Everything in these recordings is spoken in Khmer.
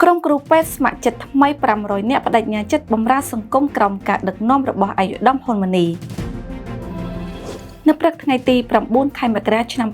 ក្រុមគ្រូពេទ្យស្ម័គ្រចិត្តថ្មី500នាក់បដិញ្ញាចិត្តបម្រើសង្គមក្រោមការដឹកនាំរបស់អាយុធម ហ៊ុនម៉ាណី នៅព្រឹកថ្ងៃទី 9 ខែមករា ឆ្នាំ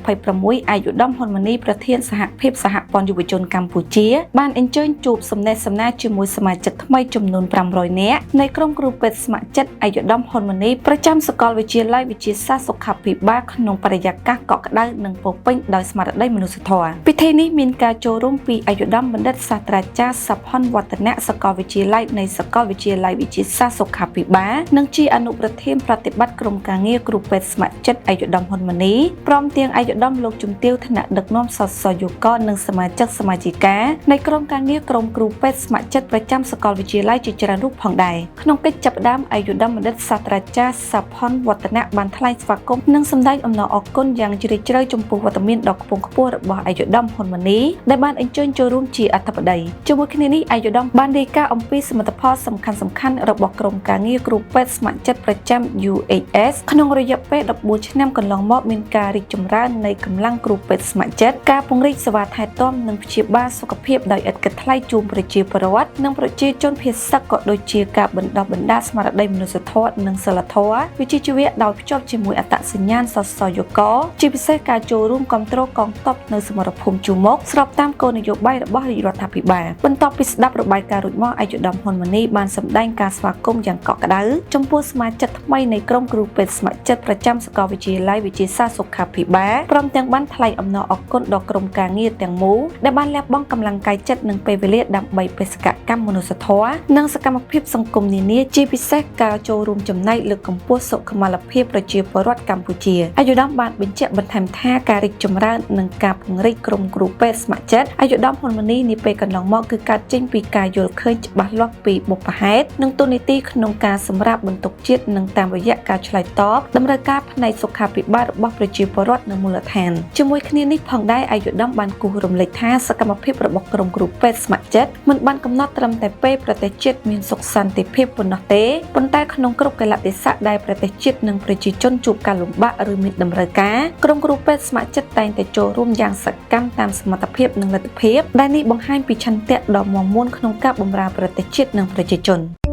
2026 អាយុធម ហ៊ុនម៉ាណី ប្រធានសហភាពសហព័ន្ធយុវជនកម្ពុជា បានអញ្ជើញជួបសំណេះសំណាលជាមួយសមាជិកថ្មីចំនួន 500 នាក់ នៃក្រុមគ្រូពេទ្យស្ម័គ្រចិត្តអាយុធម ហ៊ុនម៉ាណី ប្រចាំសាកលវិទ្យាល័យវិទ្យាសាស្ត្រសុខាភិបាលក្នុងបរិយាកាសកក់ក្ដៅនិងពោរពេញដោយស្មារតីមនុស្សធម៌ ពិធីនេះមានការចូលរួមពីអាយុធមបណ្ឌិតសាស្ត្រាចារ្យ សុផុន វឌ្ឍនៈ សាកលវិទ្យាល័យនៃសាកលវិទ្យាល័យវិទ្យាសាស្ត្រសុខាភិបាល និងជាអនុប្រធានប្រតិបត្តិក្រុមការងារគ្រូពេទ្យស្ម័គ្រចិត្តអាយុធម ហ៊ុនម៉ាណី ព្រមទាំងអាយុធមលោកជំទាវថ្នាក់ដឹកនាំសសយុកនិងសមាជិកសមាជិកានៃក្រុមការងារក្រុមគ្រូពេទ្យស្ម័គ្រចិត្តប្រចាំសាកលវិទ្យាល័យជាច្រើនរូបផងដែរក្នុងកិច្ចចាប់ផ្ដើមអាយុធមបណ្ឌិតសាស្ត្រាចារ្យ សុផុន វឌ្ឍនៈ បានថ្លែងស្វាគមន៍និងសម្ដែងអំណរអគុណយ៉ាងជ្រាលជ្រៅចំពោះវត្តមានដ៏ខ្ពង់ខ្ពស់របស់អាយុធម ហ៊ុនម៉ាណី ដែលបានអញ្ជើញចូលរួមជាអធិបតីជាមួយគ្នានេះអាយុធមបានរាយការណ៍អំពីសមិទ្ធផលសំខាន់ៗរបស់ក្រុមការងារគ្រូពេទ្យស្ម័គ្រចិត្តប្រចាំ UHS ក្នុងរយៈពេល 14 ឆ្នាំកន្លងមកមានការរីកចម្រើននៃកម្លាំងគ្រូពេទ្យស្ម័គ្រចិត្តការពង្រីកសេវាថែទាំនិងព្យាបាលសុខភាពដោយឥតគិតថ្លៃជូនប្រជាពលរដ្ឋនិងប្រជាជនភាគសឹកក៏ដូចជាការបណ្ដុះបណ្ដាលស្មារតីមនុស្សធម៌និងសីលធម៌វិជ្ជាជីវៈដោយភ្ជាប់ជាមួយអត្តសញ្ញាណសសយុកជាពិសេសការចូលរួមគាំទ្រកងទ័ពនៅសមរភូមិជួរមុខស្របតាមគោលនយោបាយរបស់រាជរដ្ឋាភិបាលបន្ទាប់ពីស្ដាប់របាយការណ៍រួចមកអាយុធម ហ៊ុនម៉ាណី បានសម្ដែងការស្វាគមន៍យ៉ាងកក់ក្ដៅចំពោះសមាជិកថ្មីនៃក្រុមគ្រូពេទ្យស្ម័គ្រចិត្តប្រចាំសាកលវិទ្យាល័យវិទ្យាសាស្ត្រសុខាភិបាលព្រមទាំងបានថ្លែងអំណរអគុណដល់ក្រុមការងារទាំងមូលដែលបានលះបង់កម្លាំងកាយចិត្តនិងពេលវេលាដើម្បីបេសកកម្មមនុស្សធម៌និងសកម្មភាពសង្គមនានាជាពិសេសការចូលរួមចំណែកលើកកម្ពស់សុខុមាលភាពប្រជាពលរដ្ឋកម្ពុជាអាយុធមបានបញ្ជាក់បន្ថែមថាការរីកចម្រើននិងការពង្រីកក្រុមគ្រូពេទ្យស្ម័គ្រចិត្តអាយុធម ហ៊ុនម៉ាណីនាពេលកន្លងមកគឺកើតចេញពីការយល់ឃើញច្បាស់លាស់ពីបុព្វហេតុនិងទូនីតិក្នុងការសម្រាប់បន្ទុកជាតិនិងតាមរយៈការឆ្លើយតបតម្រូវការផ្នែកសុខាភិបាលរបស់ប្រជាពលរដ្ឋនៅមូលដ្ឋានជាមួយគ្នានេះផងដែរអាយុធមបានគូសរំលេចថាសកម្មភាពរបស់ក្រុមគ្រូពេទ្យស្ម័គ្រចិត្តមិនបានកំណត់ត្រឹមតែពេលប្រទេសជាតិមានសុខសន្តិភាពប៉ុណ្ណោះទេប៉ុន្តែក្នុងគ្រប់កាលៈទេសៈដែលប្រទេសជាតិនិងប្រជាជនជួបការលំបាកឬមានតម្រូវការក្រុមគ្រូពេទ្យស្ម័គ្រចិត្តតែងតែចូលរួមយ៉ាងសកម្មតាមសមត្ថភាពនិងលទ្ធភាពដែលនេះបង្ហាញពីឆន្ទៈដ៏មាំមួនក្នុងការបម្រើប្រទេសជាតិនិងប្រជាជន